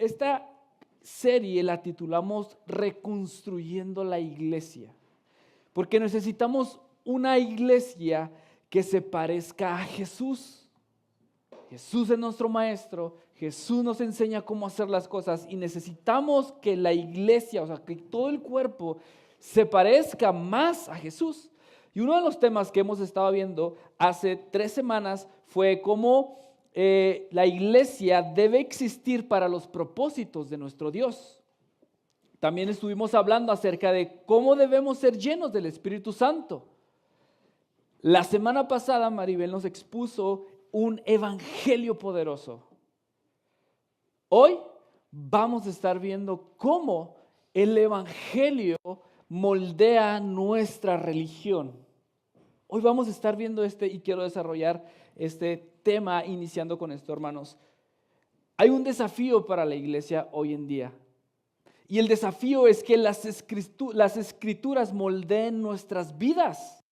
esta serie la titulamos Reconstruyendo la Iglesia, porque necesitamos una iglesia que se parezca a Jesús. Jesús es nuestro maestro, Jesús nos enseña cómo hacer las cosas y necesitamos que la iglesia, o sea, que todo el cuerpo se parezca más a Jesús. Y uno de los temas que hemos estado viendo hace 3 semanas fue cómo la iglesia debe existir para los propósitos de nuestro Dios. También estuvimos hablando acerca de cómo debemos ser llenos del Espíritu Santo. La semana pasada Maribel nos expuso un evangelio poderoso. Hoy vamos a estar viendo cómo el evangelio moldea nuestra religión. Hoy vamos a estar viendo y quiero desarrollar este tema iniciando con esto, hermanos. Hay un desafío para la iglesia hoy en día. Y el desafío es que las escrituras moldeen nuestras vidas,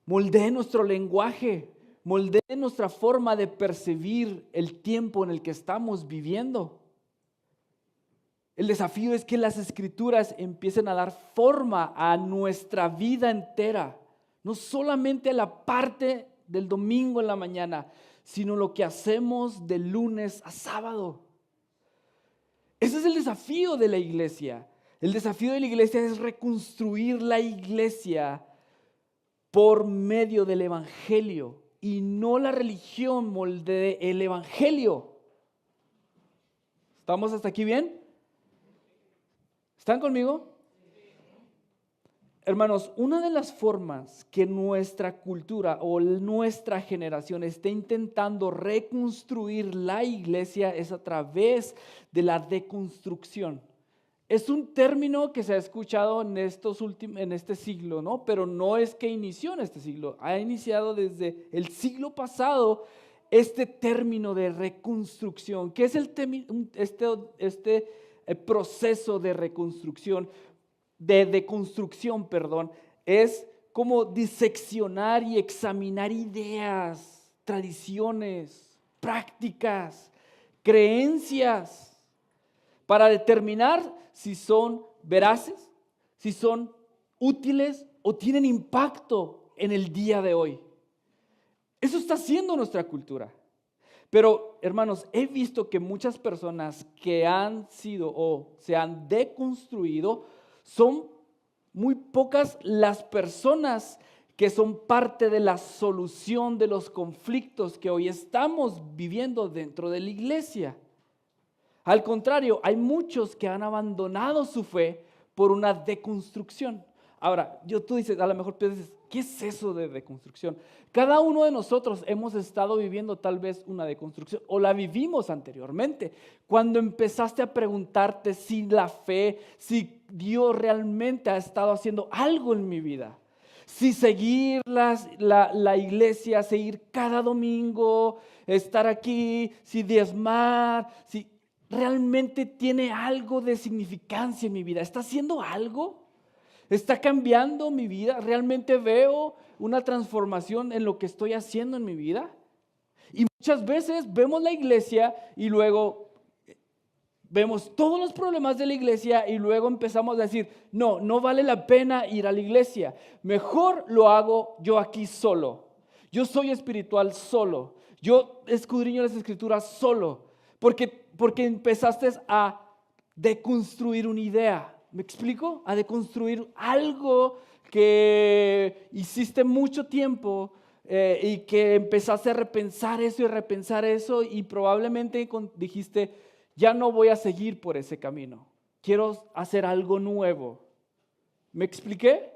moldeen nuestro lenguaje, moldeen nuestra forma de percibir el tiempo en el que estamos viviendo. El desafío es que las escrituras empiecen a dar forma a nuestra vida entera, no solamente a la parte del domingo en la mañana, sino lo que hacemos de lunes a sábado. Ese es el desafío de la iglesia. El desafío de la iglesia es reconstruir la iglesia por medio del evangelio y no la religión moldee el evangelio. ¿Estamos hasta aquí bien? ¿Están conmigo? Hermanos, una de las formas que nuestra cultura o nuestra generación está intentando reconstruir la iglesia es a través de la deconstrucción. Es un término que se ha escuchado en este siglo, ¿no? Pero no es que inició en este siglo. Ha iniciado desde el siglo pasado este término de reconstrucción. ¿Qué es este proceso de reconstrucción? De deconstrucción, es como diseccionar y examinar ideas, tradiciones, prácticas, creencias, para determinar si son veraces, si son útiles o tienen impacto en el día de hoy. Eso está haciendo nuestra cultura. Pero, hermanos, he visto que muchas personas que han sido o se han deconstruido, son muy pocas las personas que son parte de la solución de los conflictos que hoy estamos viviendo dentro de la iglesia. Al contrario, hay muchos que han abandonado su fe por una deconstrucción. Ahora, tú dices, a lo mejor piensas, ¿qué es eso de deconstrucción? Cada uno de nosotros hemos estado viviendo tal vez una deconstrucción o la vivimos anteriormente. Cuando empezaste a preguntarte si la fe, si Dios realmente ha estado haciendo algo en mi vida. Si seguir la iglesia, seguir cada domingo, estar aquí, si diezmar, si realmente tiene algo de significancia en mi vida. ¿Está haciendo algo? ¿Está cambiando mi vida? ¿Realmente veo una transformación en lo que estoy haciendo en mi vida? Y muchas veces vemos la iglesia y luego vemos todos los problemas de la iglesia y luego empezamos a decir, no vale la pena ir a la iglesia. Mejor lo hago yo aquí solo. Yo soy espiritual solo. Yo escudriño las escrituras solo. Porque empezaste a deconstruir una idea. ¿Me explico? A deconstruir algo que hiciste mucho tiempo y que empezaste a repensar eso y probablemente dijiste, ya no voy a seguir por ese camino. Quiero hacer algo nuevo. ¿Me expliqué?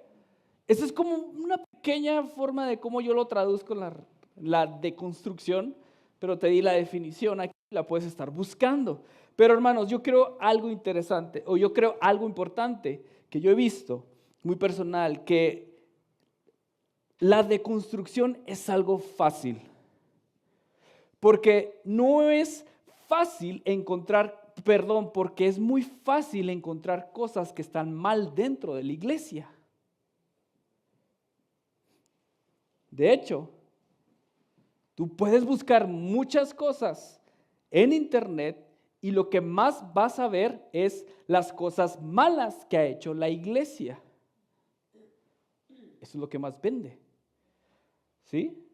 Esa es como una pequeña forma de cómo yo lo traduzco la deconstrucción, pero te di la definición, aquí la puedes estar buscando. Pero hermanos, yo creo algo interesante, o yo creo algo importante que yo he visto, muy personal, que la deconstrucción es algo fácil. Porque no es fácil porque es muy fácil encontrar cosas que están mal dentro de la iglesia. De hecho, tú puedes buscar muchas cosas en internet y lo que más vas a ver es las cosas malas que ha hecho la iglesia. Eso es lo que más vende. ¿Sí?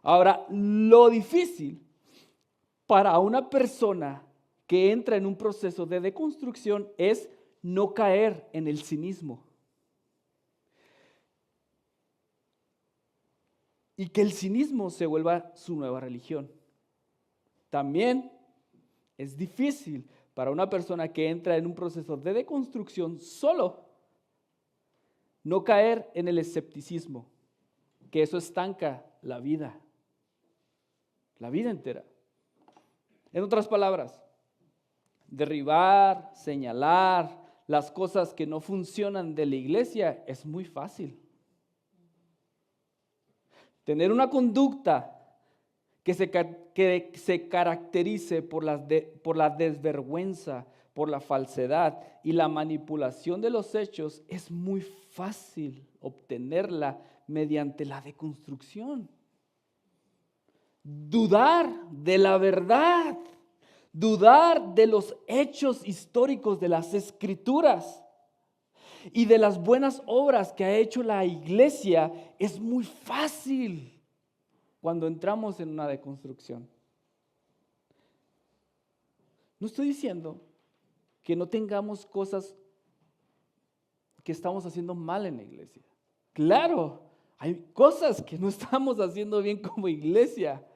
Ahora, lo difícil para una persona que entra en un proceso de deconstrucción es no caer en el cinismo. Y que el cinismo se vuelva su nueva religión. También es difícil para una persona que entra en un proceso de deconstrucción solo no caer en el escepticismo, que eso estanca la vida entera. En otras palabras, derribar, señalar las cosas que no funcionan de la iglesia es muy fácil. Tener una conducta que se caracterice por la desvergüenza, por la falsedad y la manipulación de los hechos es muy fácil obtenerla mediante la deconstrucción. Dudar de la verdad, dudar de los hechos históricos de las Escrituras y de las buenas obras que ha hecho la iglesia es muy fácil cuando entramos en una deconstrucción. No estoy diciendo que no tengamos cosas que estamos haciendo mal en la iglesia. Claro, hay cosas que no estamos haciendo bien como iglesia.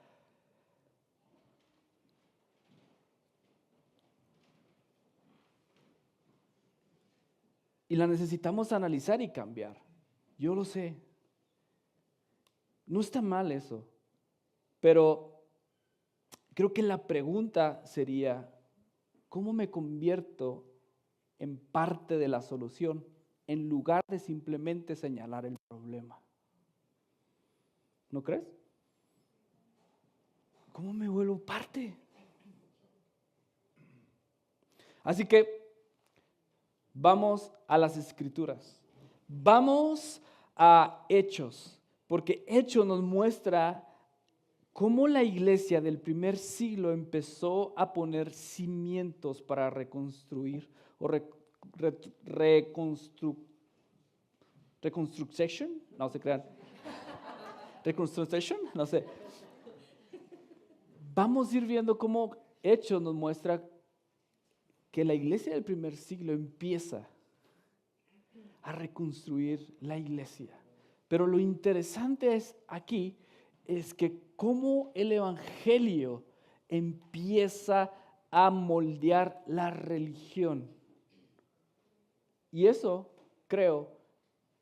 Y la necesitamos analizar y cambiar. Yo lo sé. No está mal eso. Pero creo que la pregunta sería, ¿cómo me convierto en parte de la solución en lugar de simplemente señalar el problema? ¿No crees? ¿Cómo me vuelvo parte? Así que vamos a las Escrituras. Vamos a Hechos, porque Hechos nos muestra cómo la iglesia del primer siglo empezó a poner cimientos para reconstruir o reconstruction, no se crean. Reconstruction, no sé. Vamos a ir viendo cómo Hechos nos muestra que la iglesia del primer siglo empieza a reconstruir la iglesia. Pero lo interesante es que cómo el evangelio empieza a moldear la religión. Y eso creo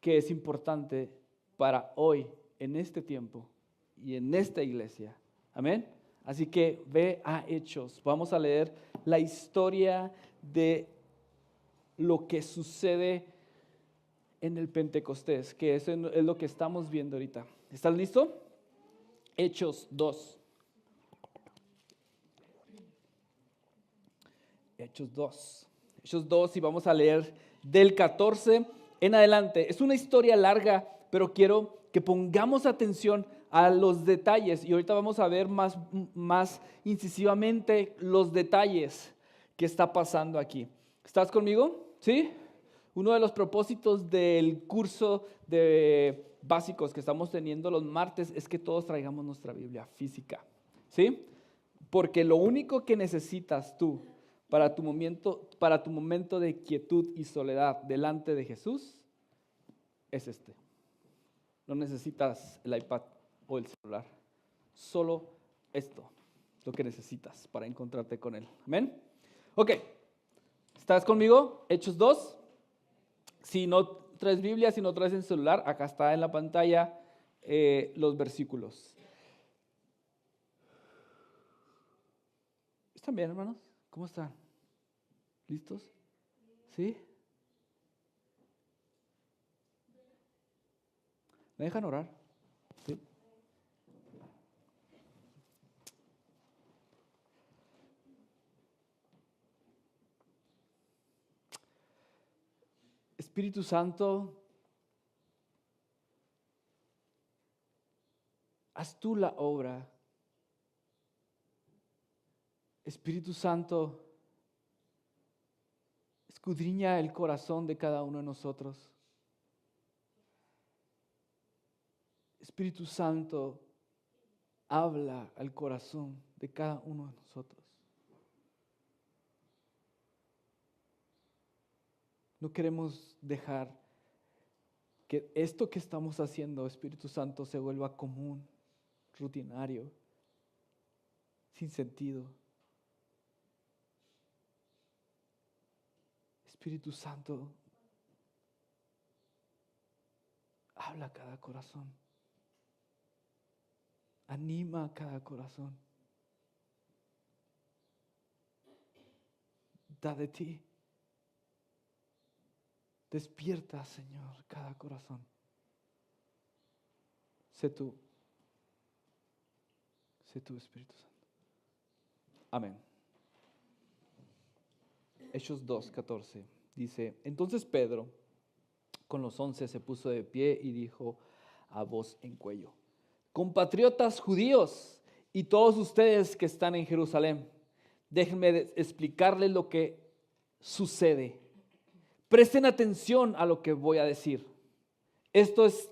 que es importante para hoy, en este tiempo y en esta iglesia. Amén. Así que ve a Hechos. Vamos a leer la historia de lo que sucede en el Pentecostés, que eso es lo que estamos viendo ahorita. ¿Estás listo? Hechos 2. Hechos 2. Hechos 2 y vamos a leer del 14 en adelante. Es una historia larga, pero quiero que pongamos atención a los detalles y ahorita vamos a ver más incisivamente los detalles que está pasando aquí. ¿Estás conmigo? ¿Sí? Uno de los propósitos del curso de básicos que estamos teniendo los martes es que todos traigamos nuestra Biblia física, ¿sí? Porque lo único que necesitas tú para tu momento de quietud y soledad delante de Jesús es este. No necesitas el iPad o el celular. Solo esto es lo que necesitas para encontrarte con Él. ¿Amén? Ok. ¿Estás conmigo? Hechos 2. Si no traes Biblia, si no traes el celular, acá está en la pantalla los versículos. ¿Están bien, hermanos? ¿Cómo están? ¿Listos? ¿Sí? ¿Me dejan orar? ¿Sí? Espíritu Santo, haz tú la obra. Espíritu Santo, escudriña el corazón de cada uno de nosotros. Espíritu Santo, habla al corazón de cada uno de nosotros. No queremos dejar que esto que estamos haciendo, Espíritu Santo, se vuelva común, rutinario, sin sentido. Espíritu Santo, habla a cada corazón. Anima a cada corazón. Da de ti. Despierta, Señor, cada corazón. Sé tú, Espíritu Santo. Amén. Hechos 2:14 dice: entonces Pedro con los 11 se puso de pie y dijo a voz en cuello: compatriotas judíos y todos ustedes que están en Jerusalén, déjenme explicarles lo que sucede. Presten atención a lo que voy a decir. Estos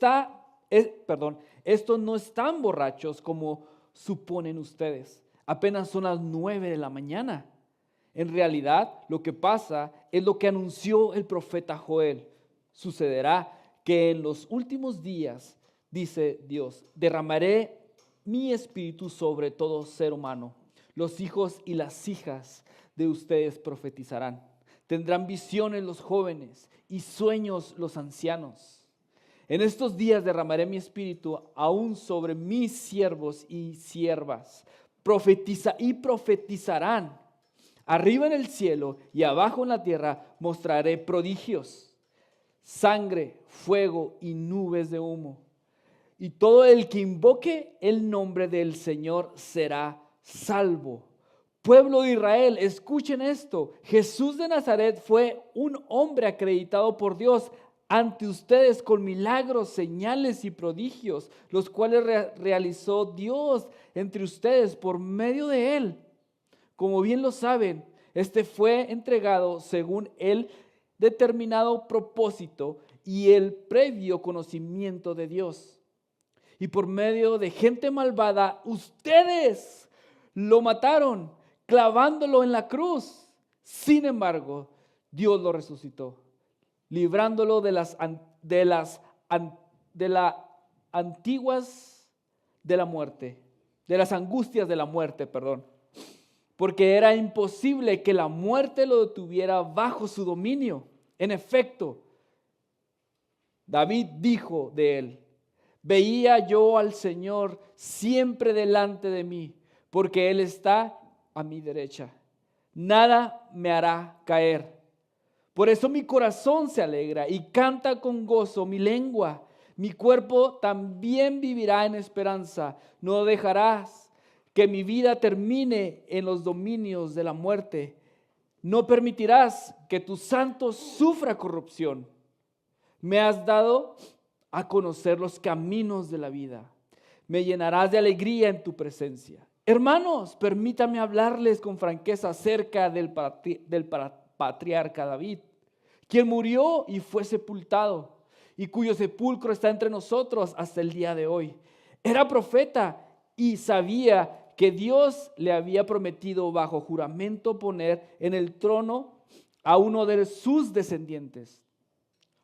no están borrachos como suponen ustedes. Apenas son las 9 de la mañana. En realidad, lo que pasa es lo que anunció el profeta Joel. Sucederá que en los últimos días, dice Dios, derramaré mi espíritu sobre todo ser humano. Los hijos y las hijas de ustedes profetizarán. Tendrán visiones los jóvenes y sueños los ancianos. En estos días derramaré mi espíritu aún sobre mis siervos y siervas. Profetizarán. Arriba en el cielo y abajo en la tierra mostraré prodigios, sangre, fuego y nubes de humo. Y todo el que invoque el nombre del Señor será salvo. Pueblo de Israel, escuchen esto. Jesús de Nazaret fue un hombre acreditado por Dios ante ustedes con milagros, señales y prodigios, los cuales realizó Dios entre ustedes por medio de él. Como bien lo saben, este fue entregado según el determinado propósito y el previo conocimiento de Dios. Y por medio de gente malvada, ustedes lo mataron, clavándolo en la cruz. Sin embargo, Dios lo resucitó, librándolo de las angustias de la muerte, porque era imposible que la muerte lo detuviera bajo su dominio. En efecto, David dijo de él: veía yo al Señor siempre delante de mí, porque Él está a mi derecha. Nada me hará caer. Por eso mi corazón se alegra y canta con gozo mi lengua. Mi cuerpo también vivirá en esperanza. No dejarás que mi vida termine en los dominios de la muerte. No permitirás que tu santo sufra corrupción. Me has dado a conocer los caminos de la vida. Me llenarás de alegría en tu presencia. Hermanos, permítame hablarles con franqueza acerca del patriarca David, quien murió y fue sepultado, y cuyo sepulcro está entre nosotros hasta el día de hoy. Era profeta y sabía que Dios le había prometido bajo juramento poner en el trono a uno de sus descendientes.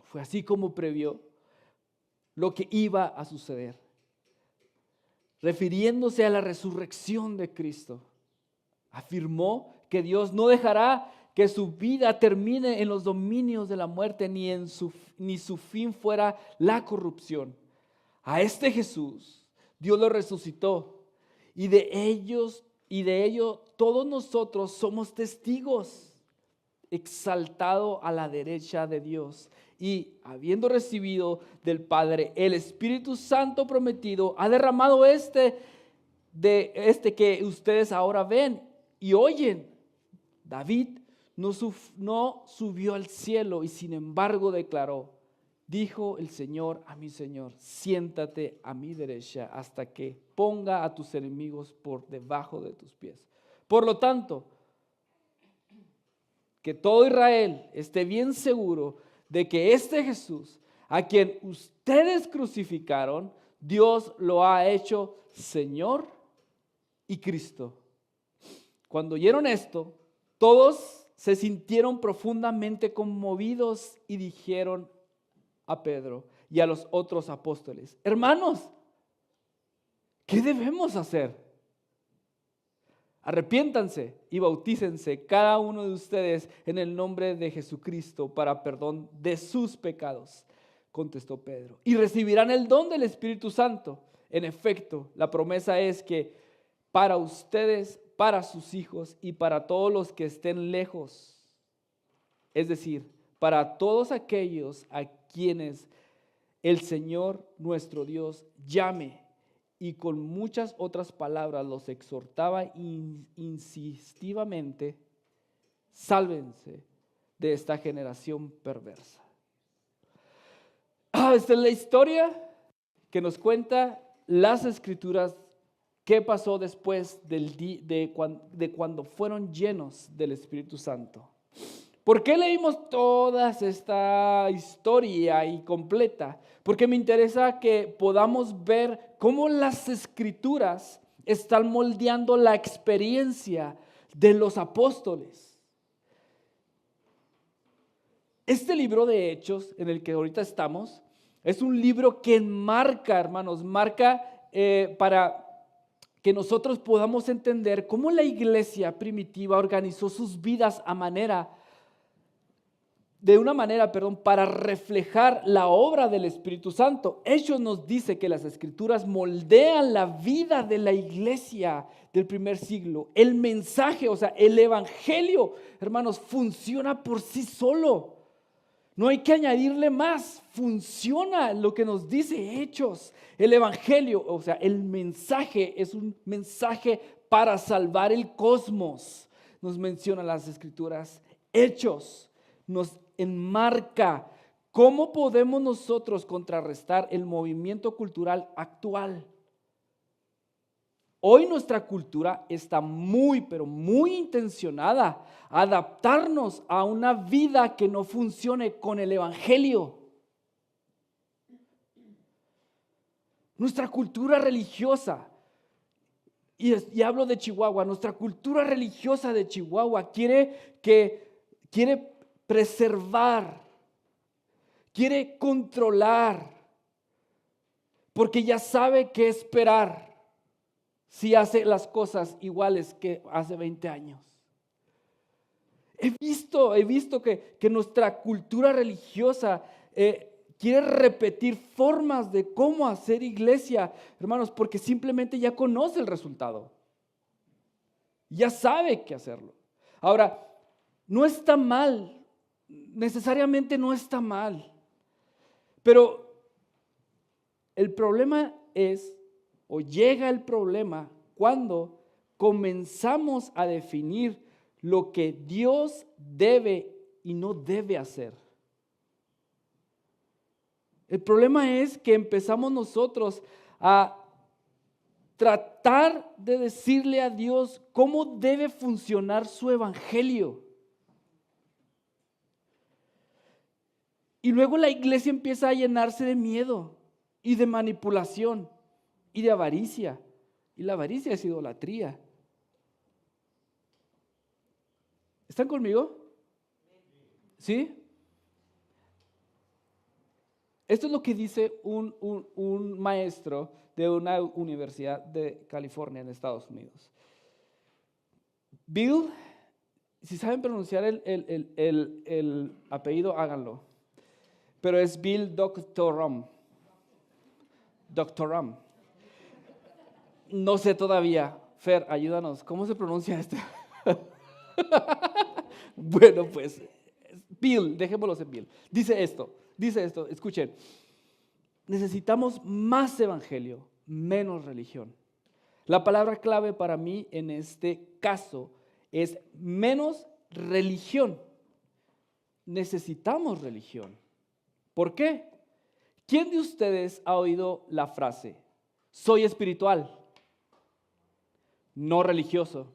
Fue así como previó lo que iba a suceder. Refiriéndose a la resurrección de Cristo, afirmó que Dios no dejará que su vida termine en los dominios de la muerte, ni su fin fuera la corrupción. A este Jesús Dios lo resucitó, y de ello todos nosotros somos testigos. Exaltado a la derecha de Dios, y habiendo recibido del Padre el Espíritu Santo prometido, ha derramado este que ustedes ahora ven y oyen. David no subió al cielo, y sin embargo declaró: dijo el Señor a mi Señor, siéntate a mi derecha hasta que ponga a tus enemigos por debajo de tus pies. Por lo tanto, que todo Israel esté bien seguro de que este Jesús, a quien ustedes crucificaron, Dios lo ha hecho Señor y Cristo. Cuando oyeron esto, todos se sintieron profundamente conmovidos y dijeron a Pedro y a los otros apóstoles: hermanos, ¿qué debemos hacer? Arrepiéntanse y bautícense cada uno de ustedes en el nombre de Jesucristo para perdón de sus pecados, contestó Pedro, y recibirán el don del Espíritu Santo. En efecto, la promesa es que para ustedes, para sus hijos y para todos los que estén lejos, es decir, para todos aquellos a quienes el Señor nuestro Dios llame. Y con muchas otras palabras los exhortaba insistivamente: sálvense de esta generación perversa. Esta es la historia que nos cuenta las Escrituras, qué pasó después de cuando fueron llenos del Espíritu Santo. ¿Por qué leímos toda esta historia y completa? Porque me interesa que podamos ver cómo las Escrituras están moldeando la experiencia de los apóstoles. Este libro de Hechos, en el que ahorita estamos, es un libro que marca, hermanos, para que nosotros podamos entender cómo la iglesia primitiva organizó sus vidas de una manera, para reflejar la obra del Espíritu Santo. Hechos nos dice que las Escrituras moldean la vida de la iglesia del primer siglo. El mensaje, o sea, el evangelio, hermanos, funciona por sí solo. No hay que añadirle más. Funciona lo que nos dice Hechos. El evangelio, o sea, el mensaje es un mensaje para salvar el cosmos. Nos menciona las Escrituras. Hechos nos enmarca cómo podemos nosotros contrarrestar el movimiento cultural actual. Hoy nuestra cultura está pero muy intencionada a adaptarnos a una vida que no funcione con el evangelio. Nuestra cultura religiosa, y hablo de Chihuahua, nuestra cultura religiosa de Chihuahua quiere preservar, quiere controlar, porque ya sabe qué esperar si hace las cosas iguales que hace 20 años. He visto que nuestra cultura religiosa quiere repetir formas de cómo hacer iglesia, hermanos, porque simplemente ya conoce el resultado. Ya sabe qué hacerlo. Ahora, no está mal, necesariamente no está mal, pero el problema llega el problema cuando comenzamos a definir lo que Dios debe y no debe hacer. El problema es que empezamos nosotros a tratar de decirle a Dios cómo debe funcionar su evangelio. Y luego la iglesia empieza a llenarse de miedo y de manipulación y de avaricia. Y la avaricia es idolatría. ¿Están conmigo? ¿Sí? Esto es lo que dice un maestro de una universidad de California en Estados Unidos. Bill, si saben pronunciar el apellido, háganlo. Pero es Bill Doctorum. Doctorum. No sé todavía. Fer, ayúdanos. ¿Cómo se pronuncia esto? Bueno, pues, Bill, dejémoslo en Bill. Dice esto, escuchen. Necesitamos más evangelio, menos religión. La palabra clave para mí en este caso es menos religión. Necesitamos religión. ¿Por qué? ¿Quién de ustedes ha oído la frase: soy espiritual, no religioso?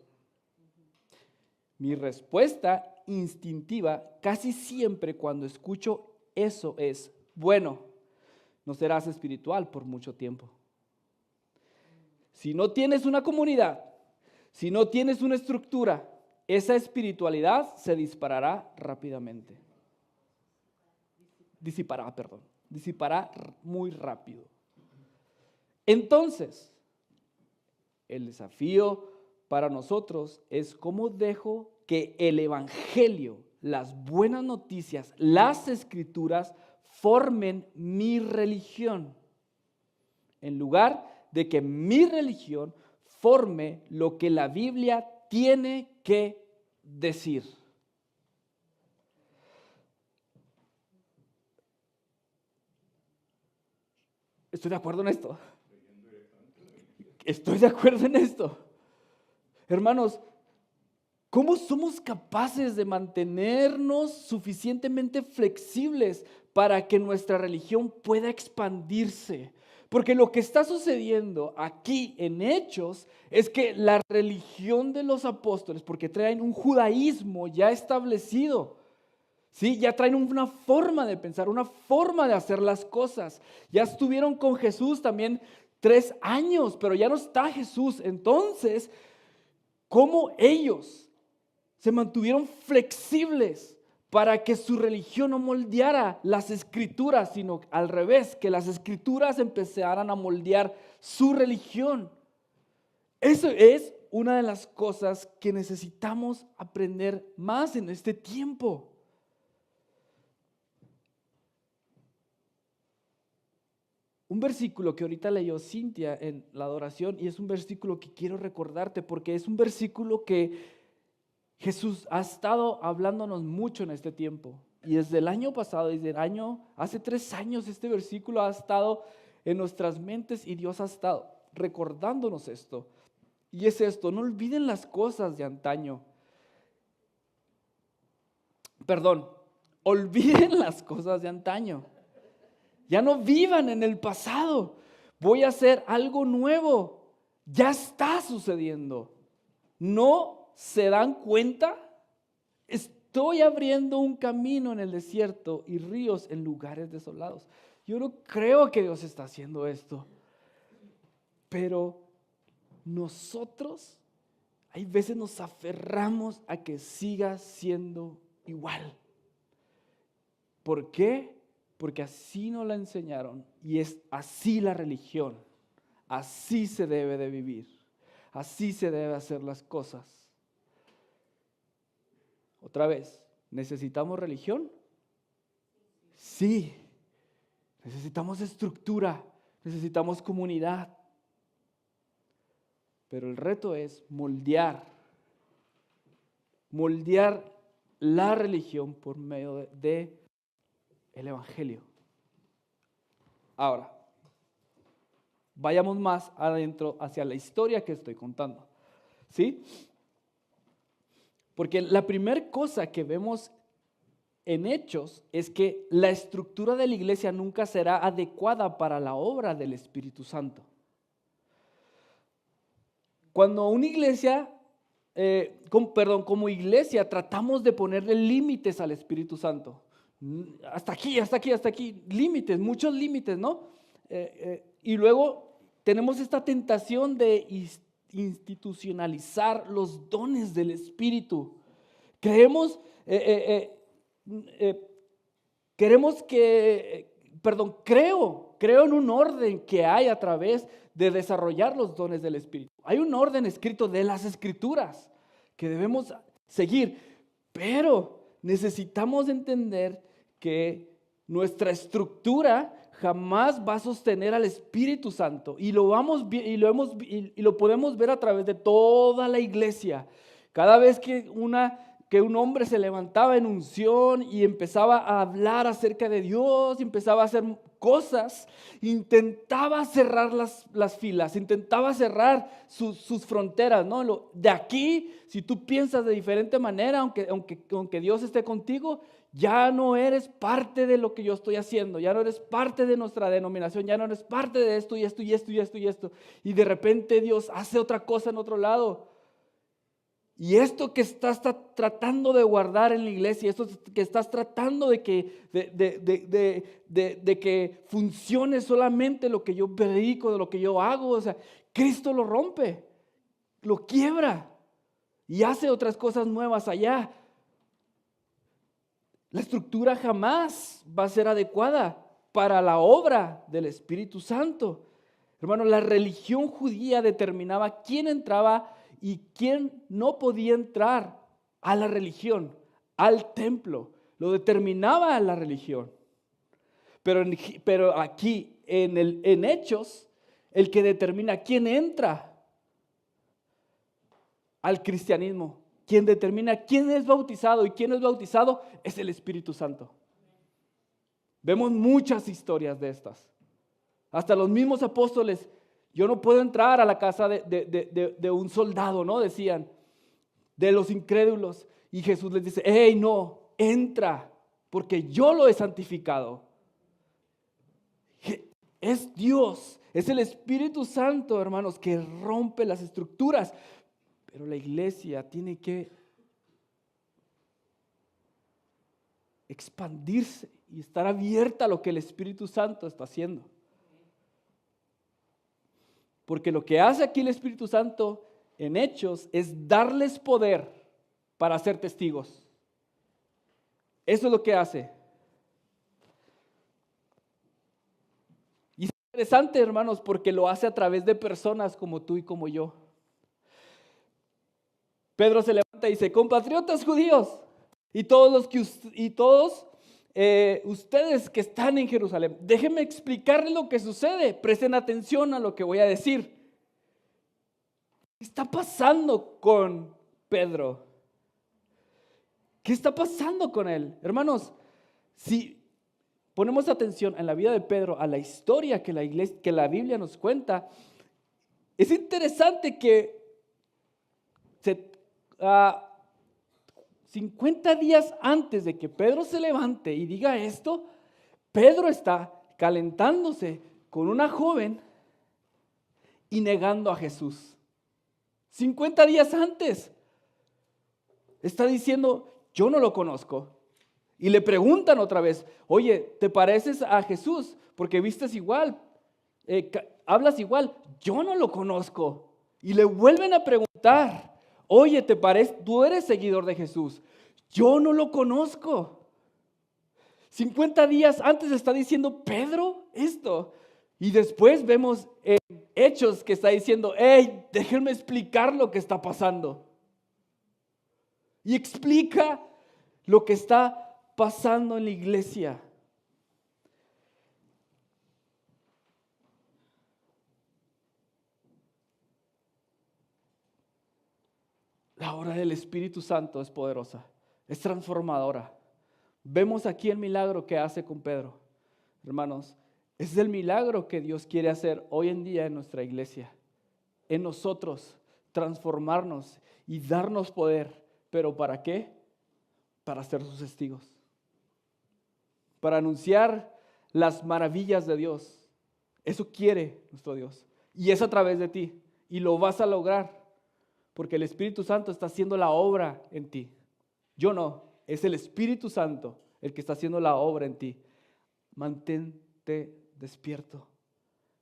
Mi respuesta instintiva, casi siempre cuando escucho eso es, bueno, no serás espiritual por mucho tiempo. Si no tienes una comunidad, si no tienes una estructura, esa espiritualidad se disparará rápidamente. Disipará muy rápido. Entonces, el desafío para nosotros es cómo dejo que el evangelio, las buenas noticias, las escrituras formen mi religión, en lugar de que mi religión forme lo que la Biblia tiene que decir. Estoy de acuerdo en esto. Estoy de acuerdo en esto. Hermanos, ¿cómo somos capaces de mantenernos suficientemente flexibles para que nuestra religión pueda expandirse? Porque lo que está sucediendo aquí en Hechos es que la religión de los apóstoles, porque traen un judaísmo ya establecido, ¿sí? Ya traen una forma de pensar, una forma de hacer las cosas. Ya estuvieron con Jesús también 3 años, pero ya no está Jesús. Entonces, ¿cómo ellos se mantuvieron flexibles para que su religión no moldeara las escrituras, sino al revés, que las escrituras empezaran a moldear su religión? Eso es una de las cosas que necesitamos aprender más en este tiempo. Un versículo que ahorita leyó Cintia en la adoración, y es un versículo que quiero recordarte porque es un versículo que Jesús ha estado hablándonos mucho en este tiempo. Y desde el año pasado, hace 3 años, este versículo ha estado en nuestras mentes y Dios ha estado recordándonos esto. Y es esto: no olviden las cosas de antaño. Olviden las cosas de antaño. Ya no vivan en el pasado. Voy a hacer algo nuevo. Ya está sucediendo. ¿No se dan cuenta? Estoy abriendo un camino en el desierto y ríos en lugares desolados. Yo no creo que Dios está haciendo esto. Pero nosotros, hay veces nos aferramos a que siga siendo igual. ¿Por qué? Porque así nos la enseñaron y es así la religión. Así se debe de vivir. Así se debe hacer las cosas. Otra vez, ¿necesitamos religión? Sí. Necesitamos estructura, necesitamos comunidad. Pero el reto es moldear la religión por medio de el evangelio. Ahora, vayamos más adentro hacia la historia que estoy contando, ¿sí? Porque la primera cosa que vemos en Hechos es que la estructura de la iglesia nunca será adecuada para la obra del Espíritu Santo. Cuando una iglesia, como iglesia, tratamos de ponerle límites al Espíritu Santo. Hasta aquí, límites, muchos límites, ¿no? Y luego tenemos esta tentación de institucionalizar los dones del Espíritu. Creo en un orden que hay a través de desarrollar los dones del Espíritu. Hay un orden escrito de las Escrituras que debemos seguir, pero necesitamos entender que nuestra estructura jamás va a sostener al Espíritu Santo y lo podemos ver a través de toda la iglesia. Cada vez que un hombre se levantaba en unción y empezaba a hablar acerca de Dios, empezaba a hacer cosas, intentaba cerrar las filas, intentaba cerrar sus fronteras, ¿no? De aquí, si tú piensas de diferente manera, aunque Dios esté contigo, ya no eres parte de lo que yo estoy haciendo, ya no eres parte de nuestra denominación, ya no eres parte de esto y esto y esto y esto y esto. Y de repente Dios hace otra cosa en otro lado. Y esto que estás tratando de guardar en la iglesia, esto que estás tratando de que funcione solamente lo que yo predico, de lo que yo hago, o sea, Cristo lo rompe, lo quiebra y hace otras cosas nuevas allá. La estructura jamás va a ser adecuada para la obra del Espíritu Santo. Hermano, la religión judía determinaba quién entraba y quién no podía entrar a la religión, al templo. Lo determinaba la religión. Pero aquí en Hechos, el que determina quién entra al cristianismo, quien determina quién es bautizado y quién es bautizado, es el Espíritu Santo. Vemos muchas historias de estas. Hasta los mismos apóstoles, yo no puedo entrar a la casa de un soldado, ¿no? Decían, de los incrédulos. Y Jesús les dice, hey, no, entra, porque yo lo he santificado. Es Dios, es el Espíritu Santo, hermanos, que rompe las estructuras. Pero la iglesia tiene que expandirse y estar abierta a lo que el Espíritu Santo está haciendo. Porque lo que hace aquí el Espíritu Santo en Hechos es darles poder para ser testigos. Eso es lo que hace. Y es interesante, hermanos, porque lo hace a través de personas como tú y como yo. Pedro se levanta y dice, compatriotas judíos y todos ustedes que están en Jerusalén, déjenme explicarles lo que sucede, presten atención a lo que voy a decir. ¿Qué está pasando con Pedro? ¿Qué está pasando con él? Hermanos, si ponemos atención en la vida de Pedro, a la historia que la Biblia nos cuenta, es interesante que 50 días antes de que Pedro se levante y diga esto, Pedro está calentándose con una joven y negando a Jesús. 50 días antes está diciendo, yo no lo conozco. Y le preguntan otra vez, oye, ¿te pareces a Jesús? Porque vistes igual, hablas igual. Yo no lo conozco. Y le vuelven a preguntar, oye, ¿te parece? Tú eres seguidor de Jesús. Yo no lo conozco. 50 días antes está diciendo Pedro esto. Y después vemos en Hechos que está diciendo, hey, déjenme explicar lo que está pasando. Y explica lo que está pasando en la iglesia. La obra del Espíritu Santo es poderosa, es transformadora. Vemos aquí el milagro que hace con Pedro. Hermanos, es el milagro que Dios quiere hacer hoy en día en nuestra iglesia, en nosotros, transformarnos y darnos poder. ¿Pero para qué? Para ser sus testigos, para anunciar las maravillas de Dios. Eso quiere nuestro Dios y es a través de ti y lo vas a lograr. Porque el Espíritu Santo está haciendo la obra en ti. Yo no, es el Espíritu Santo el que está haciendo la obra en ti. Mantente despierto.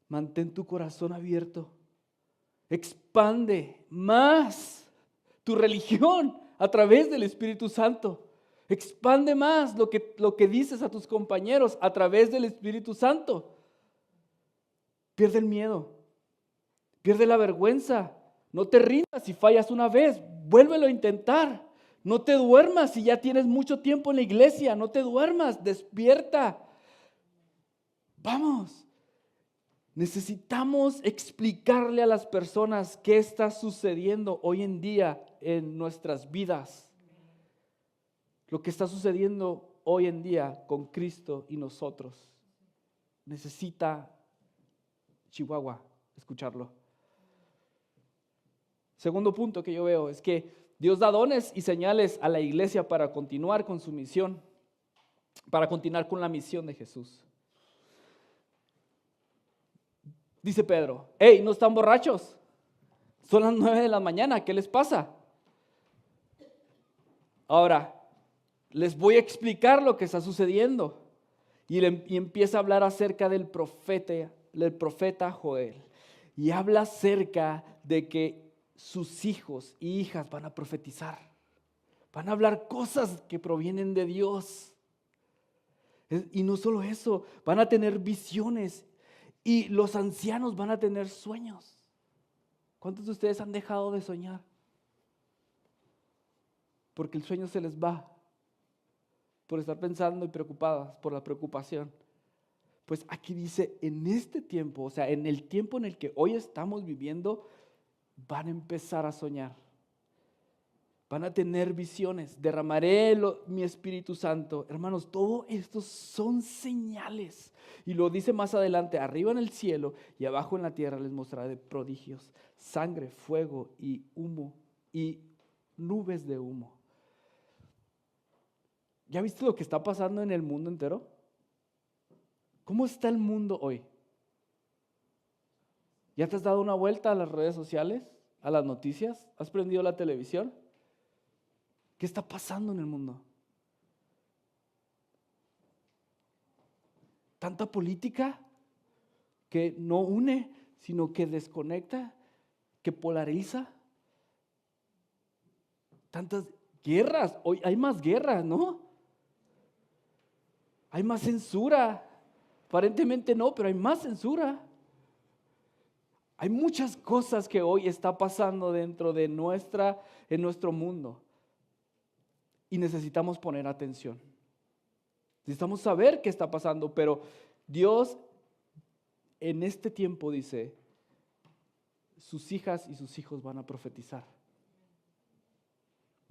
Mantén tu corazón abierto. Expande más tu religión a través del Espíritu Santo. Expande más lo que dices a tus compañeros a través del Espíritu Santo. Pierde el miedo. Pierde la vergüenza. No te rindas si fallas una vez, vuélvelo a intentar. No te duermas si ya tienes mucho tiempo en la iglesia, no te duermas, despierta. Vamos, necesitamos explicarle a las personas qué está sucediendo hoy en día en nuestras vidas. Lo que está sucediendo hoy en día con Cristo y nosotros. Necesita Chihuahua escucharlo. Segundo punto que yo veo es que Dios da dones y señales a la iglesia para continuar con su misión, para continuar con la misión de Jesús. Dice Pedro, hey, ¿no están borrachos? Son las 9 de la mañana, ¿qué les pasa? Ahora, les voy a explicar lo que está sucediendo. Y empieza a hablar acerca del profeta Joel. Y habla acerca de que sus hijos y hijas van a profetizar. Van a hablar cosas que provienen de Dios. Y no solo eso, van a tener visiones. Y los ancianos van a tener sueños. ¿Cuántos de ustedes han dejado de soñar? Porque el sueño se les va. Por estar pensando y preocupadas, por la preocupación. Pues aquí dice, en este tiempo, o sea, en el tiempo en el que hoy estamos viviendo, van a empezar a soñar. Van a tener visiones. Derramaré mi Espíritu Santo. Hermanos, todo esto son señales. Y lo dice más adelante, arriba en el cielo y abajo en la tierra les mostraré prodigios, sangre, fuego y humo y nubes de humo. ¿Ya viste lo que está pasando en el mundo entero? ¿Cómo está el mundo hoy? ¿Ya te has dado una vuelta a las redes sociales, a las noticias? ¿Has prendido la televisión? ¿Qué está pasando en el mundo? Tanta política que no une, sino que desconecta, que polariza. Tantas guerras. Hoy hay más guerras, ¿no? Hay más censura. Aparentemente no, pero hay más censura. Hay muchas cosas que hoy está pasando dentro de en nuestro mundo. Y necesitamos poner atención. Necesitamos saber qué está pasando, pero Dios en este tiempo dice, sus hijas y sus hijos van a profetizar.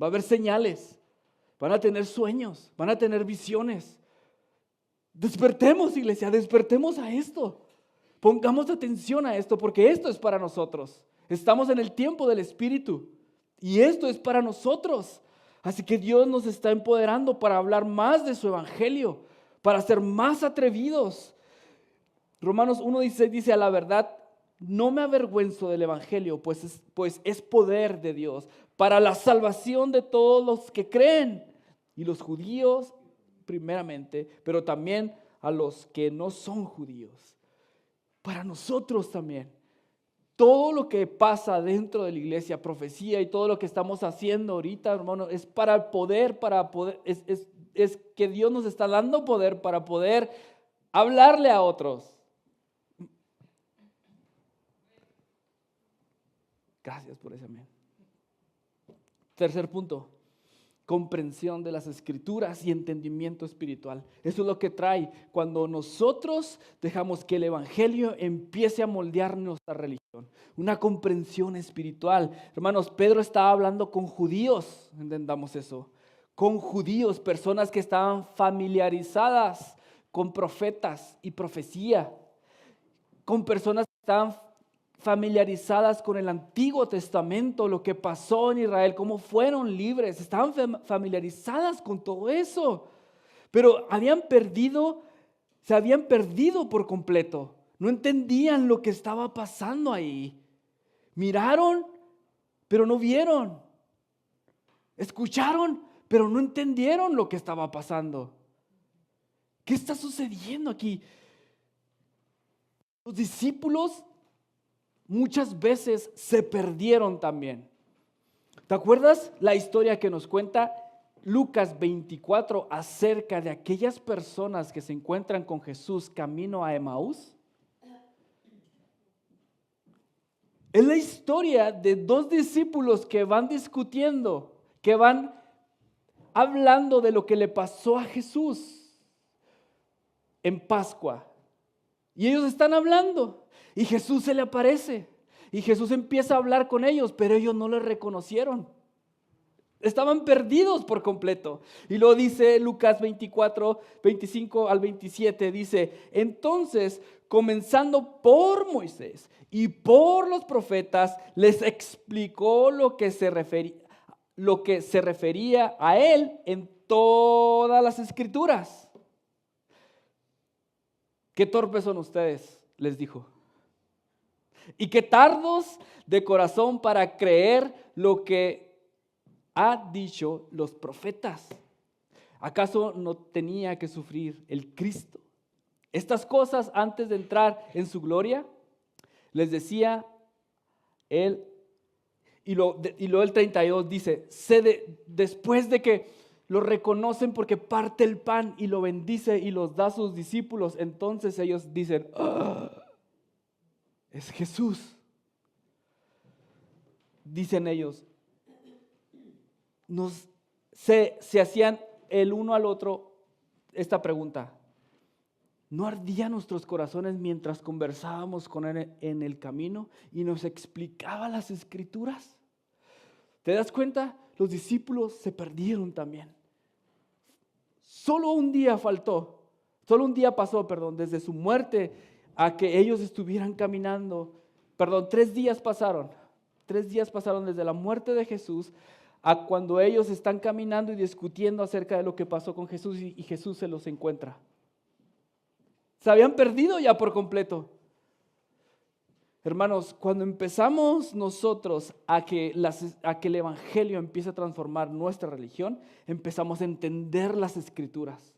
Va a haber señales, van a tener sueños, van a tener visiones. Despertemos, iglesia, despertemos a esto. Pongamos atención a esto porque esto es para nosotros. Estamos en el tiempo del Espíritu y esto es para nosotros. Así que Dios nos está empoderando para hablar más de su evangelio, para ser más atrevidos. Romanos 1:16 dice, a la verdad, no me avergüenzo del evangelio, pues es poder de Dios para la salvación de todos los que creen, y los judíos primeramente, pero también a los que no son judíos. Para nosotros también. Todo lo que pasa dentro de la iglesia, profecía y todo lo que estamos haciendo ahorita, hermano, es para poder, es que Dios nos está dando poder para poder hablarle a otros. Gracias por ese amén. Tercer punto, comprensión de las escrituras y entendimiento espiritual. Eso es lo que trae cuando nosotros dejamos que el evangelio empiece a moldear nuestra religión. Una comprensión espiritual. Hermanos, Pedro estaba hablando con judíos, entendamos eso. Con judíos, personas que estaban familiarizadas con profetas y profecía. Con personas que estaban familiarizadas con el Antiguo Testamento, lo que pasó en Israel, cómo fueron libres, estaban familiarizadas con todo eso, pero se habían perdido por completo, no entendían lo que estaba pasando ahí. Miraron, pero no vieron. Escucharon, pero no entendieron lo que estaba pasando. ¿Qué está sucediendo aquí? Los discípulos muchas veces se perdieron también. ¿Te acuerdas la historia que nos cuenta Lucas 24 acerca de aquellas personas que se encuentran con Jesús camino a Emaús? Es la historia de dos discípulos que van discutiendo, que van hablando de lo que le pasó a Jesús en Pascua. Y ellos están hablando y Jesús se le aparece y Jesús empieza a hablar con ellos, pero ellos no le reconocieron. Estaban perdidos por completo. Y luego dice Lucas 24, 25 al 27, dice, entonces, comenzando por Moisés y por los profetas, les explicó lo que se refería a él en todas las escrituras. Qué torpes son ustedes, les dijo. Y qué tardos de corazón para creer lo que ha dicho los profetas. ¿Acaso no tenía que sufrir el Cristo estas cosas antes de entrar en su gloria? Les decía él, y luego el 32 dice, después de que lo reconocen porque parte el pan y lo bendice y los da a sus discípulos, entonces ellos dicen, ¡ah! Es Jesús. Dicen ellos, se hacían el uno al otro esta pregunta: ¿no ardían nuestros corazones mientras conversábamos con él en el camino y nos explicaba las Escrituras? ¿Te das cuenta? Los discípulos se perdieron también. Solo un día pasó, desde su muerte a que ellos estuvieran caminando. 3 días pasaron. 3 días pasaron desde la muerte de Jesús a cuando ellos están caminando y discutiendo acerca de lo que pasó con Jesús y Jesús se los encuentra. Se habían perdido ya por completo. Hermanos, cuando empezamos nosotros a que el Evangelio empiece a transformar nuestra religión, empezamos a entender las Escrituras.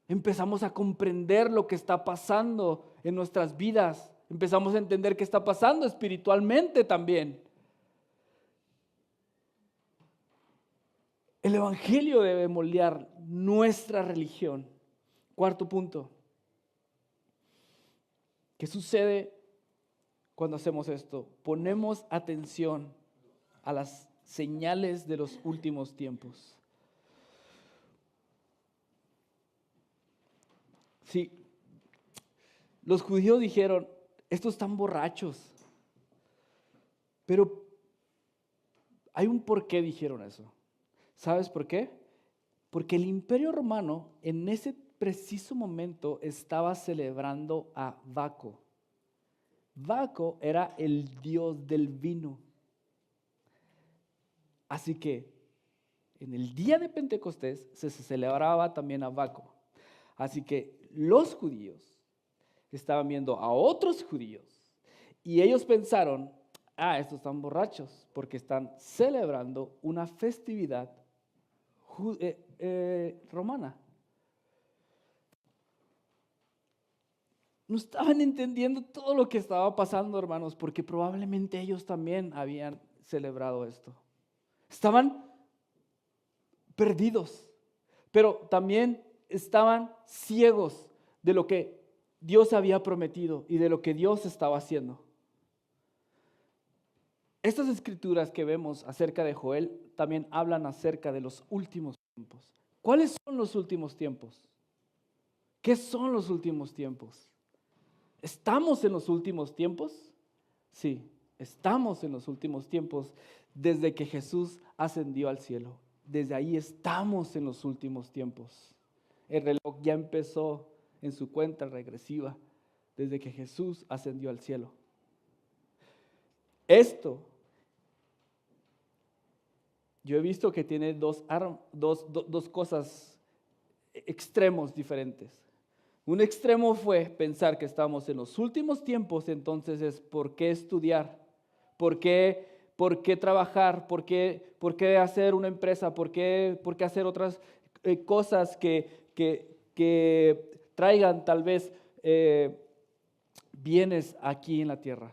Empezamos a comprender lo que está pasando en nuestras vidas. Empezamos a entender qué está pasando espiritualmente también. El Evangelio debe moldear nuestra religión. 4º punto. ¿Qué sucede cuando hacemos esto? Ponemos atención a las señales de los últimos tiempos. Sí, los judíos dijeron, estos están borrachos. Pero hay un por qué dijeron eso. ¿Sabes por qué? Porque el Imperio Romano en ese preciso momento estaba celebrando a Baco. Baco era el dios del vino. Así que en el día de Pentecostés se celebraba también a Baco. Así que los judíos estaban viendo a otros judíos y ellos pensaron, estos están borrachos porque están celebrando una festividad romana. No estaban entendiendo todo lo que estaba pasando, hermanos, porque probablemente ellos también habían celebrado esto. Estaban perdidos, pero también estaban ciegos de lo que Dios había prometido y de lo que Dios estaba haciendo. Estas escrituras que vemos acerca de Joel también hablan acerca de los últimos tiempos. ¿Cuáles son los últimos tiempos? ¿Qué son los últimos tiempos? ¿Estamos en los últimos tiempos? Sí, estamos en los últimos tiempos desde que Jesús ascendió al cielo. Desde ahí estamos en los últimos tiempos. El reloj ya empezó en su cuenta regresiva desde que Jesús ascendió al cielo. Esto, yo he visto que tiene dos cosas, extremos diferentes. Un extremo fue pensar que estamos en los últimos tiempos, entonces es ¿por qué estudiar? ¿Por qué trabajar? ¿Por qué hacer una empresa? ¿Por qué hacer otras cosas que traigan tal vez bienes aquí en la tierra?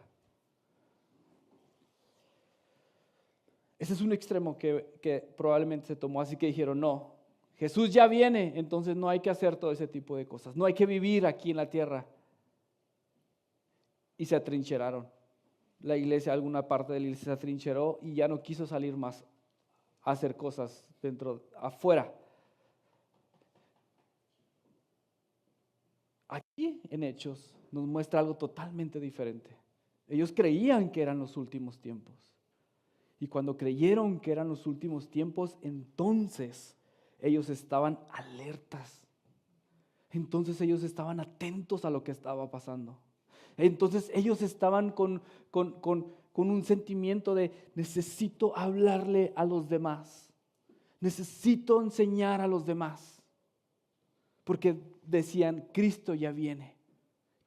Ese es un extremo que probablemente se tomó, así que dijeron, no, Jesús ya viene, entonces no hay que hacer todo ese tipo de cosas, no hay que vivir aquí en la tierra. Y se atrincheraron. La iglesia, alguna parte de la iglesia se atrincheró y ya no quiso salir más a hacer cosas afuera. Aquí en Hechos nos muestra algo totalmente diferente. Ellos creían que eran los últimos tiempos. Y cuando creyeron que eran los últimos tiempos, entonces ellos estaban alertas. Entonces ellos estaban atentos a lo que estaba pasando. Entonces ellos estaban con un sentimiento de necesito hablarle a los demás. Necesito enseñar a los demás. Porque decían, Cristo ya viene.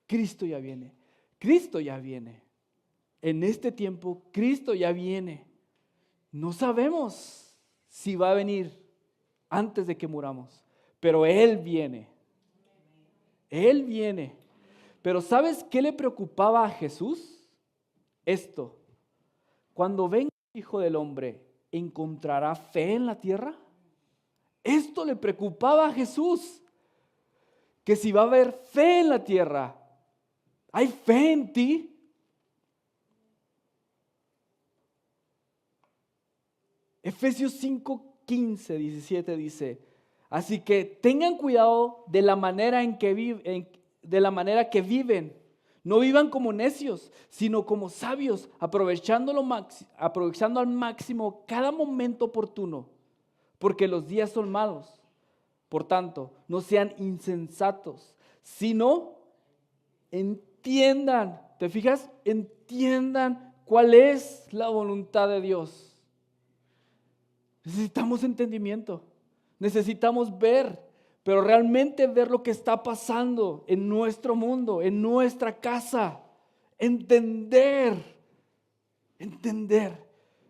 Cristo ya viene. Cristo ya viene. En este tiempo, Cristo ya viene. No sabemos si va a venir antes de que muramos, pero Él viene. Él viene. Pero ¿sabes qué le preocupaba a Jesús? Esto. Cuando venga el Hijo del Hombre, ¿encontrará fe en la tierra? Esto le preocupaba a Jesús. Que si va a haber fe en la tierra, ¿hay fe en ti? Efesios 5, 15, 17 dice, así que tengan cuidado de la manera en que viven. No vivan como necios, sino como sabios, aprovechando al máximo cada momento oportuno, porque los días son malos. Por tanto, no sean insensatos, sino entiendan, ¿te fijas? Entiendan cuál es la voluntad de Dios. Necesitamos entendimiento, necesitamos ver, pero realmente ver lo que está pasando en nuestro mundo, en nuestra casa. Entender,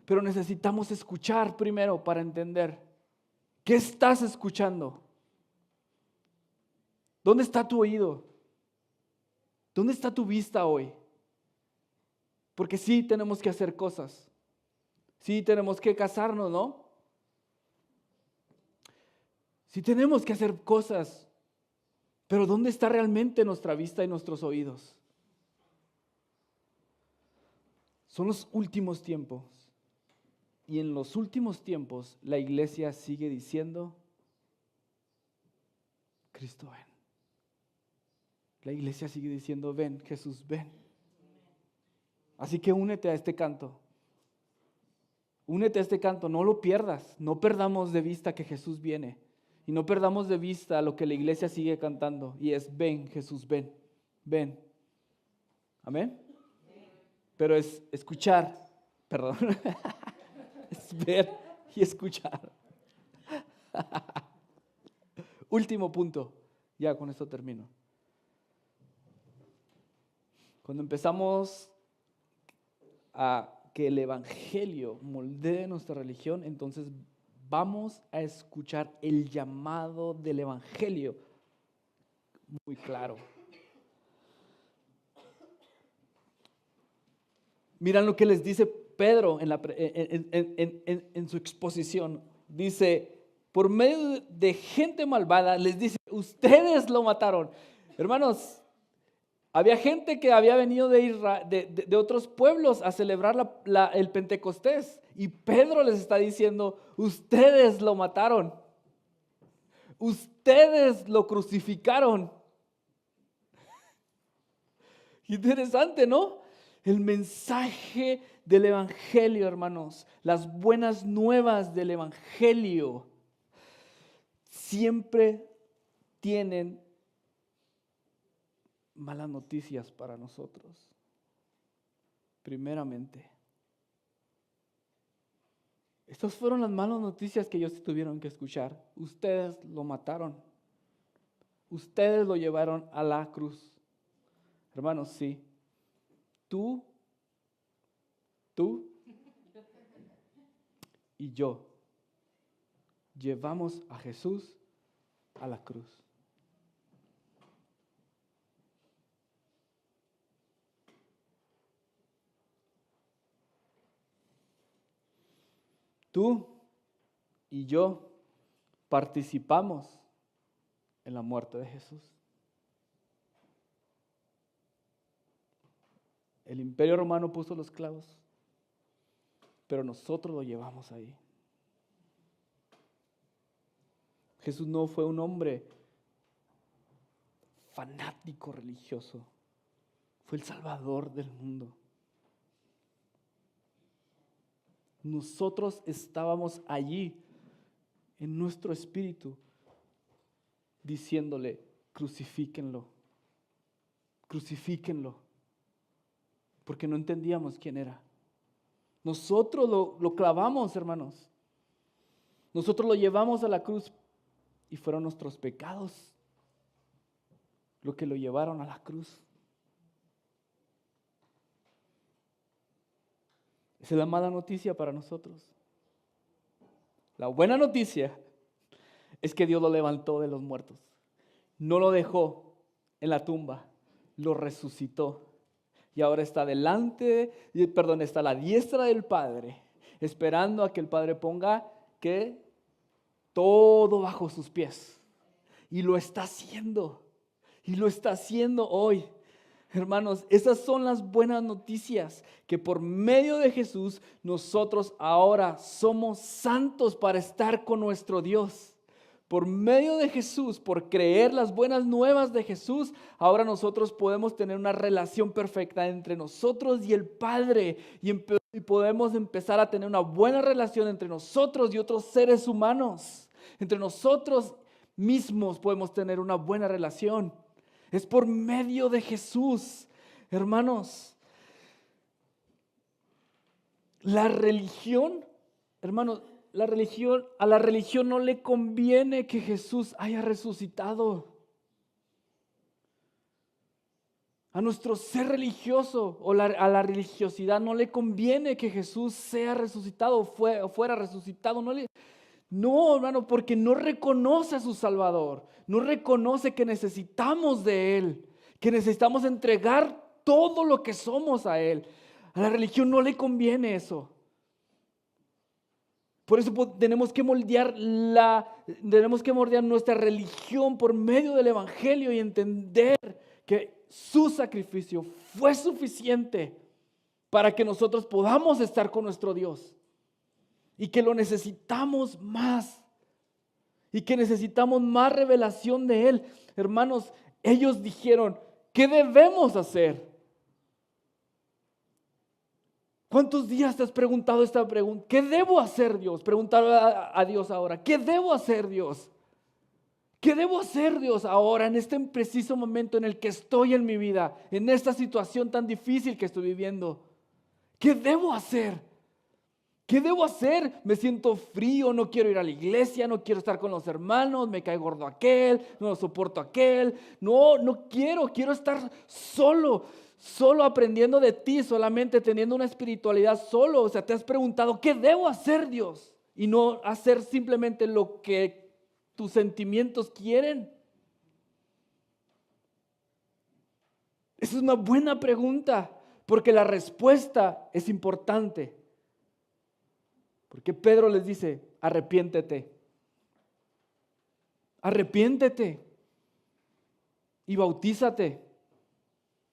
pero necesitamos escuchar primero para entender. ¿Qué estás escuchando? ¿Dónde está tu oído? ¿Dónde está tu vista hoy? Porque sí tenemos que hacer cosas, sí tenemos que casarnos, ¿no? Sí tenemos que hacer cosas, pero ¿dónde está realmente nuestra vista y nuestros oídos? Son los últimos tiempos. Y en los últimos tiempos la iglesia sigue diciendo, Cristo ven. La iglesia sigue diciendo, ven, Jesús, ven. Así que únete a este canto. Únete a este canto, no lo pierdas. No perdamos de vista que Jesús viene. Y no perdamos de vista lo que la iglesia sigue cantando. Y es, ven, Jesús, ven, ven. Amén. Pero es escuchar, perdón. Es ver y escuchar. Último punto. Ya con esto termino. Cuando empezamos a que el evangelio moldee nuestra religión, entonces vamos a escuchar el llamado del evangelio muy claro. Miran lo que les dice Pedro en su exposición. Dice, por medio de gente malvada, les dice, ustedes lo mataron. Hermanos, había gente que había venido de otros pueblos a celebrar el Pentecostés. Y Pedro les está diciendo, ustedes lo mataron. Ustedes lo crucificaron. Interesante, ¿no? El mensaje del evangelio, hermanos, las buenas nuevas del evangelio siempre tienen malas noticias para nosotros. Primeramente, estas fueron las malas noticias que ellos tuvieron que escuchar. Ustedes lo mataron. Ustedes lo llevaron a la cruz. Hermanos, sí. Tú y yo llevamos a Jesús a la cruz. Tú y yo participamos en la muerte de Jesús. El Imperio Romano puso los clavos, pero nosotros lo llevamos ahí. Jesús no fue un hombre fanático religioso, fue el Salvador del mundo. Nosotros estábamos allí en nuestro espíritu diciéndole, crucifíquenlo, crucifíquenlo, porque no entendíamos quién era. Nosotros lo clavamos, hermanos. Nosotros lo llevamos a la cruz y fueron nuestros pecados lo que lo llevaron a la cruz. Esa es la mala noticia para nosotros. La buena noticia es que Dios lo levantó de los muertos. No lo dejó en la tumba, lo resucitó. Y ahora está está a la diestra del Padre, esperando a que el Padre ponga que todo bajo sus pies. Y lo está haciendo. Y lo está haciendo hoy. Hermanos, esas son las buenas noticias, que por medio de Jesús nosotros ahora somos santos para estar con nuestro Dios. Por medio de Jesús, por creer las buenas nuevas de Jesús, ahora nosotros podemos tener una relación perfecta entre nosotros y el Padre y podemos empezar a tener una buena relación entre nosotros y otros seres humanos. Entre nosotros mismos podemos tener una buena relación. Es por medio de Jesús. Hermanos, la religión, hermanos, a la religión no le conviene que Jesús haya resucitado. A nuestro ser religioso a la religiosidad no le conviene que Jesús sea resucitado, fuera resucitado. No, hermano, porque no reconoce a su Salvador. No reconoce que necesitamos de Él, que necesitamos entregar todo lo que somos a Él. A la religión no le conviene eso. Por eso tenemos que moldear nuestra religión por medio del Evangelio y entender que su sacrificio fue suficiente para que nosotros podamos estar con nuestro Dios y que lo necesitamos más y que necesitamos más revelación de Él. Hermanos, ellos dijeron, ¿qué debemos hacer? ¿Cuántos días te has preguntado esta pregunta? ¿Qué debo hacer, Dios? Preguntar a Dios ahora. ¿Qué debo hacer, Dios? ¿Qué debo hacer, Dios, ahora en este preciso momento en el que estoy en mi vida? En esta situación tan difícil que estoy viviendo. ¿Qué debo hacer? ¿Qué debo hacer? Me siento frío, no quiero ir a la iglesia, no quiero estar con los hermanos, me cae gordo aquel, no soporto aquel. No quiero estar solo aprendiendo de ti, solamente teniendo una espiritualidad solo. O sea, te has preguntado, ¿qué debo hacer, Dios? Y no hacer simplemente lo que tus sentimientos quieren. Esa es una buena pregunta, porque la respuesta es importante. Porque Pedro les dice, arrepiéntete y bautízate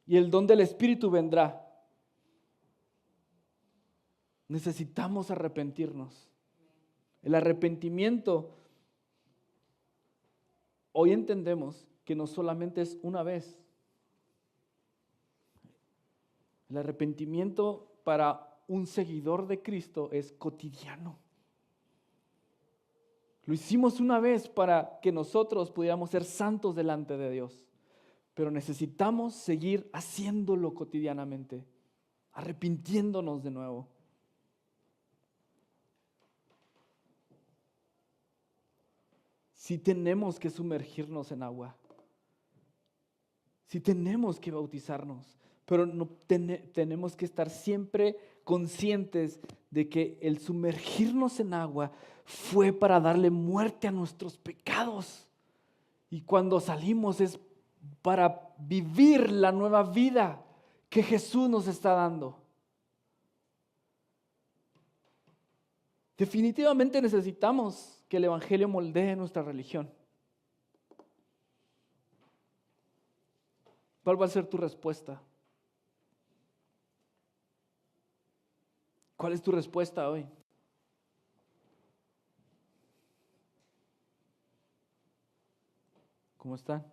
y el don del Espíritu vendrá. Necesitamos arrepentirnos. El arrepentimiento, hoy entendemos que no solamente es una vez. El arrepentimiento para un seguidor de Cristo es cotidiano. Lo hicimos una vez para que nosotros pudiéramos ser santos delante de Dios, pero necesitamos seguir haciéndolo cotidianamente, arrepintiéndonos de nuevo. Si tenemos que sumergirnos en agua, si tenemos que bautizarnos, pero tenemos que estar siempre conscientes de que el sumergirnos en agua fue para darle muerte a nuestros pecados. Y cuando salimos es para vivir la nueva vida que Jesús nos está dando. Definitivamente necesitamos que el Evangelio moldee nuestra religión. ¿Cuál va a ser tu respuesta? ¿Cuál es tu respuesta hoy? ¿Cómo están?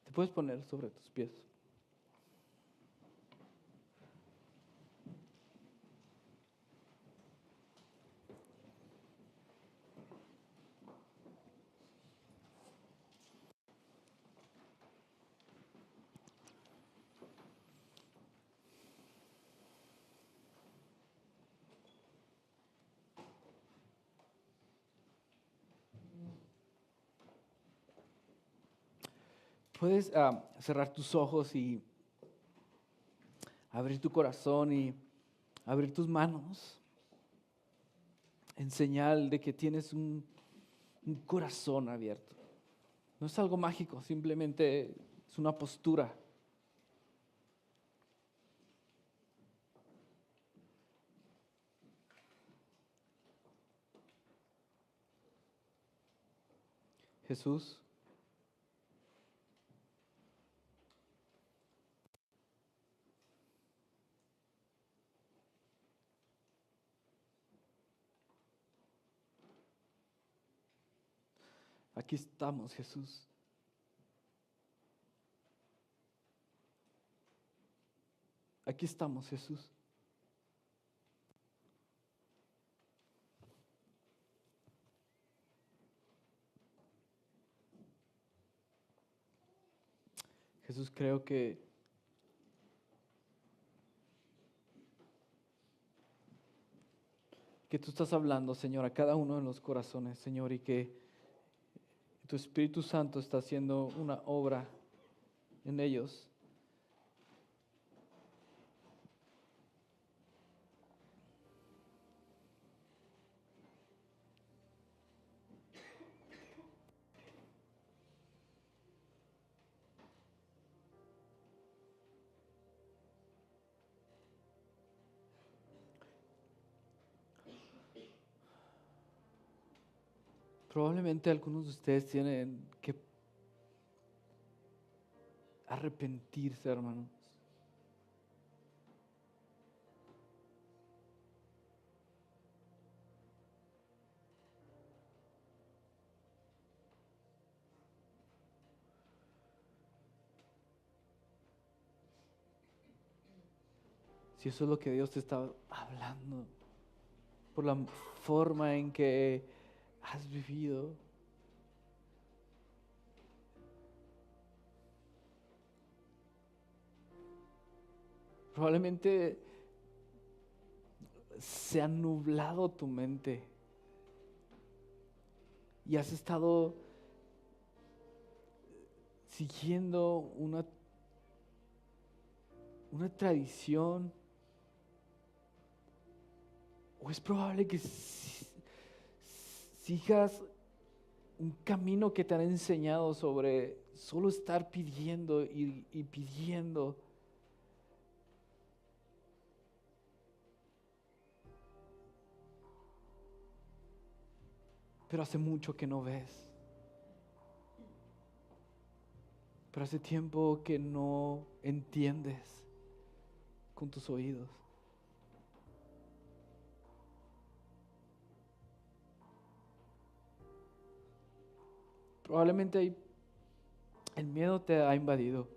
Te puedes poner sobre tus pies. Puedes cerrar tus ojos y abrir tu corazón y abrir tus manos en señal de que tienes un corazón abierto. No es algo mágico, simplemente es una postura. Jesús, aquí estamos, Jesús. Aquí estamos, Jesús. Jesús, creo que tú estás hablando, Señor, a cada uno de los corazones, Señor, y que tu Espíritu Santo está haciendo una obra en ellos. Probablemente algunos de ustedes tienen que arrepentirse, hermanos. Si eso es lo que Dios te está hablando, por la forma en que has vivido. Probablemente se ha nublado tu mente y has estado siguiendo una tradición, o es probable que sigas un camino que te han enseñado sobre solo estar pidiendo y pidiendo. Pero hace mucho que no ves. Pero hace tiempo que no entiendes con tus oídos. Probablemente el miedo te ha invadido.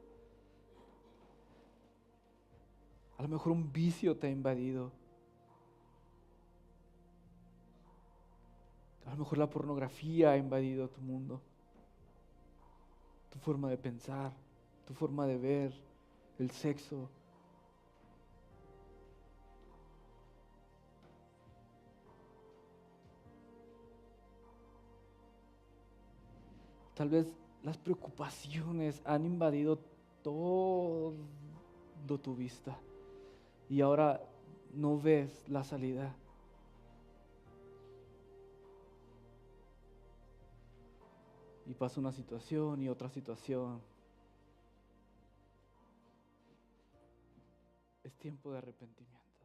A lo mejor un vicio te ha invadido. A lo mejor la pornografía ha invadido tu mundo, tu forma de pensar, tu forma de ver, el sexo. Tal vez las preocupaciones han invadido todo tu vista y ahora no ves la salida. Y pasa una situación y otra situación. Es tiempo de arrepentimiento.